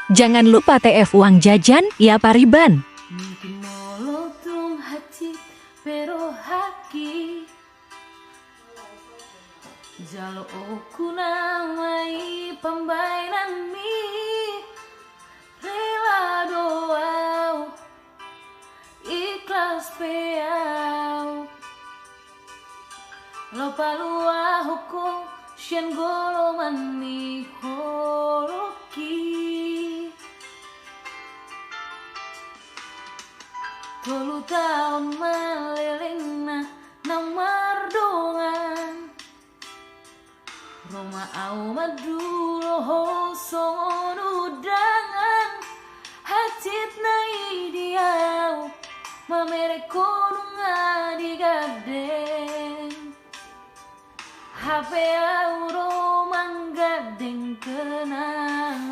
Jangan lupa TF uang jajan ya Pariban. Mungkin molotong hati pero haki jalo oku namai pembainan mi rela doau ikhlas peau lo palua hukum sien goloman ni holoki tolu tahun meleleng na mardongan Roma au madulo ho songon udangan hatit na idiau mamere konunga digadeng HP au romang gadeng kenangan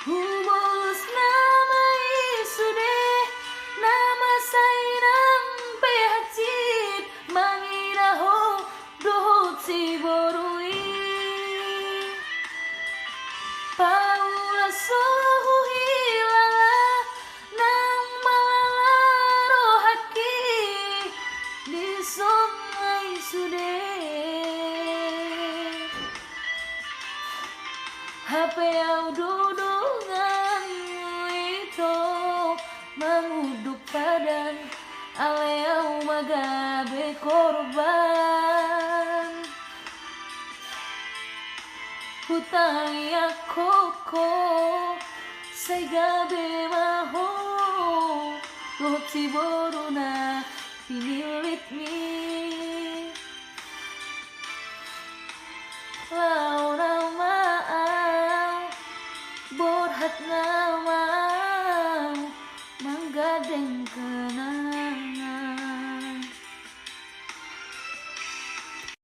Hubus nama isude nama sainang pehacit mangira ho dohot si borui Paula sohu hilala nang malala rohaki di sungai sude HP au dudungan itu menguduk padan aleau magabe korban hutang ya koko segabe maho goti boruna pinilit mi lau nama borhat nama